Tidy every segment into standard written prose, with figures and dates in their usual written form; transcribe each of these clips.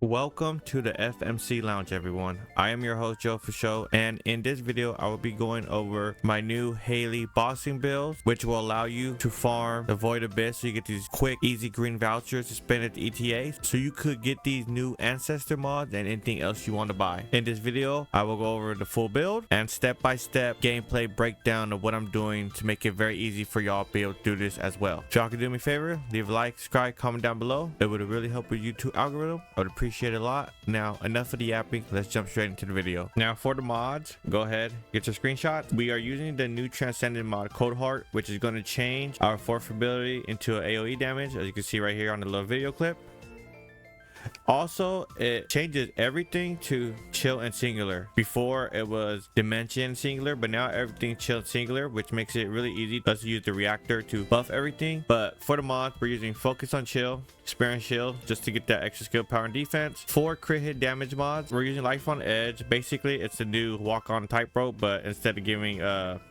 Welcome to the FMC Lounge, everyone. I am your host, Joe for Show, and in this video, I will be going over my new Hailey bossing build, which will allow you to farm the Void Abyss so you get these quick, easy green vouchers to spend at the ETA, so you could get these new Ancestor mods and anything else you want to buy. In this video, I will go over the full build and step-by-step gameplay breakdown of what I'm doing to make it very easy for y'all to be able to do this as well. If y'all could do me a favor, leave a like, subscribe, comment down below. It would really help with YouTube algorithm. I would appreciate it a lot. Now, enough of the yapping. Let's jump straight into the video. Now, for the mods, go ahead, get your screenshot. We are using the new Descendant mod, Cold Heart, which is going to change our fourth ability into an AoE damage, as you can see right here on the little video clip. Also, it changes everything to chill and singular. Before it was dimension singular, but now everything chill singular, which makes it really easy. Let's use the reactor to buff everything. But for the mod, we're using focus on chill, spare and shield, just to get that extra skill, power, and defense. For crit hit damage mods, we're using life on edge. Basically, it's the new walk on tightrope, but instead of giving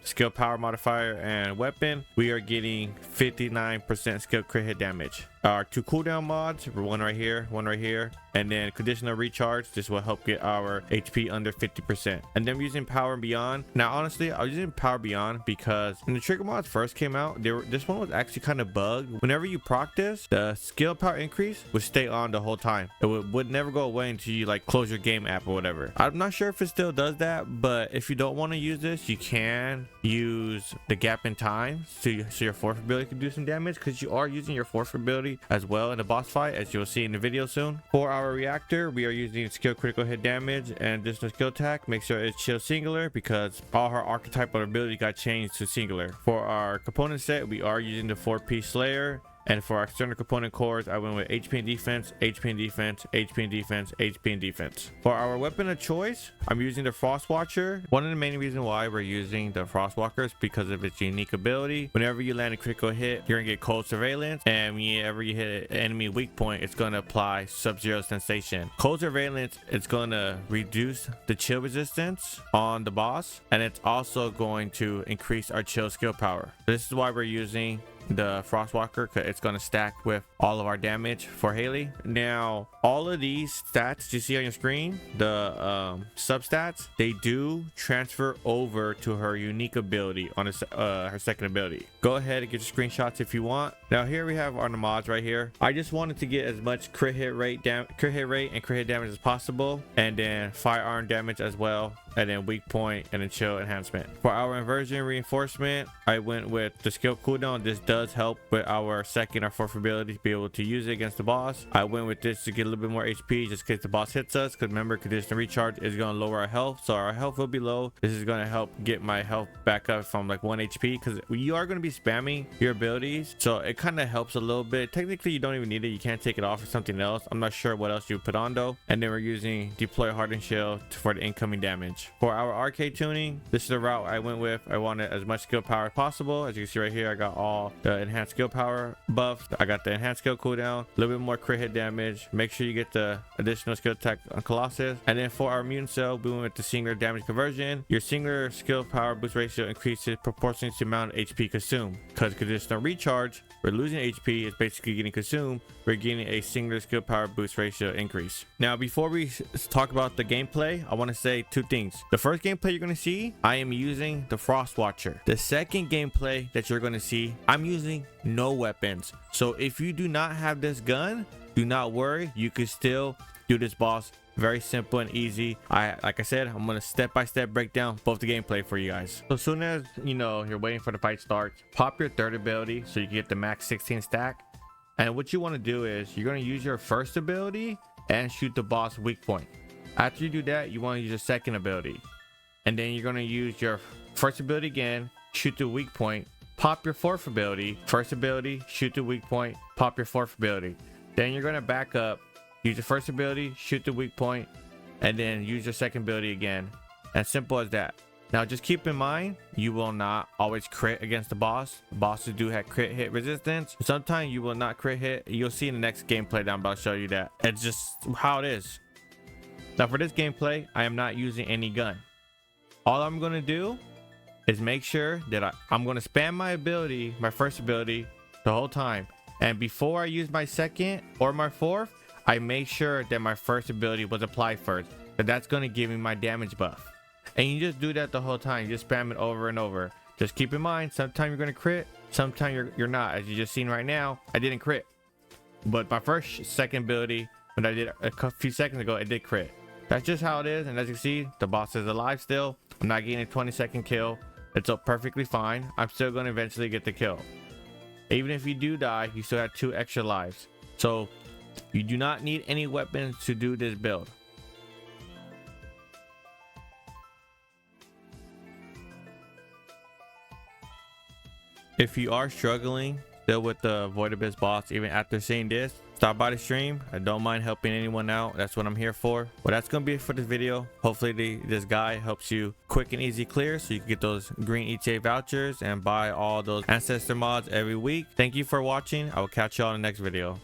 skill, power modifier and weapon, we are getting 59% skill crit hit damage. Our two cooldown mods, one right here, and then conditional recharge. This will help get our HP under 50%. And then we're using power beyond. Now, honestly, I was using power beyond because when the trigger mods first came out, this one was actually kind of bugged. Whenever you proc this, the skill power increase would stay on the whole time. It would never go away until you like close your game app or whatever. I'm not sure if it still does that, but if you don't want to use this, you can use the gap in time so your fourth ability can do some damage, because you are using your fourth ability as well in the boss fight, as you'll see in the video soon. For our reactor, we are using skill critical hit damage and additional skill attack. Make sure it's chill singular because all her archetypal ability got changed to singular. For our component set, we are using the 4-piece slayer. And for our external component cores, I went with HP and defense, HP and defense, HP and defense, HP and defense. For our weapon of choice, I'm using the Frost Watcher. One of the main reasons why we're using the Frost Walker is because of its unique ability. Whenever you land a critical hit, you're gonna get cold surveillance, and whenever you hit an enemy weak point, it's gonna apply sub-zero sensation. Cold surveillance, it's gonna reduce the chill resistance on the boss, and it's also going to increase our chill skill power. This is why we're using the Frostwalker, because it's going to stack with all of our damage for Hailey. Now, all of these stats you see on your screen, the substats, they do transfer over to her unique ability on her second ability. Go ahead and get your screenshots if you want. Now, here we have our mods right here. I just wanted to get as much crit hit rate and crit hit damage as possible, and then firearm damage as well, and then weak point, and then chill enhancement. For our inversion reinforcement, I went with the skill cooldown. This does help with our second or fourth ability to be able to use it against the boss. I went with this to get a little bit more HP just in case the boss hits us, because remember, conditional recharge is going to lower our health, so our health will be low. This is going to help get my health back up from like 1 HP, because you are going to be spamming your abilities, so it kind of helps a little bit. Technically, you don't even need it. You can't take it off for something else. I'm not sure what else you would put on though. And then we're using deploy hardened shield for the incoming damage. For our arcade tuning, this is the route I went with. I wanted as much skill power as possible. As you can see right here, I got all the enhanced skill power buffs. I got the enhanced skill cooldown, a little bit more crit hit damage. Make sure you get the additional skill attack on Colossus. And then for our immune cell, we went with the singular damage conversion. Your singular skill power boost ratio increases proportionally to the amount of HP consumed. Because conditional recharge, we're losing HP, is basically getting consumed. We're getting a singular skill power boost ratio increase. Now, before we talk about the gameplay, I want to say two things. The first gameplay you're going to see, I am using the Frost Watcher. The second gameplay that you're going to see, I'm using no weapons. So if you do not have this gun, do not worry. You can still do this boss very simple and easy. Like I said, I'm gonna step-by-step break down both the gameplay for you guys. So as soon as you're waiting for the fight starts, pop your third ability so you can get the max 16 stack. And what you want to do is you're going to use your first ability and shoot the boss weak point. After you do that, you want to use your second ability, and then you're going to use your first ability again, shoot the weak point, pop your fourth ability, first ability, shoot the weak point, pop your fourth ability. Then you're going to back up, use your first ability, shoot the weak point, and then use your second ability again. As simple as that. Now, just keep in mind, you will not always crit against the boss. Bosses do have crit hit resistance. Sometimes you will not crit hit. You'll see in the next gameplay that I'm about to show you that. It's just how it is. Now, for this gameplay, I am not using any gun. All I'm going to do is make sure that I'm going to spam my ability, my first ability, the whole time. And before I use my second or my fourth, I made sure that my first ability was applied first, but that's going to give me my damage buff. And you just do that the whole time. You just spam it over and over. Just keep in mind, sometimes you're going to crit, sometimes you're not. As you just seen right now, I didn't crit. But my second ability, when I did a few seconds ago, it did crit. That's just how it is. And as you can see, the boss is alive still. I'm not getting a 20-second kill. It's perfectly fine. I'm still going to eventually get the kill. Even if you do die, you still have 2 extra lives. So you do not need any weapons to do this build. If you are struggling still with the Void Abyss boss even after seeing this, stop by the stream. I don't mind helping anyone out. That's what I'm here for. But that's gonna be it for this video. Hopefully this guy helps you quick and easy clear so you can get those green ETA vouchers and buy all those ancestor mods every week. Thank you for watching. I will catch you all in the next video.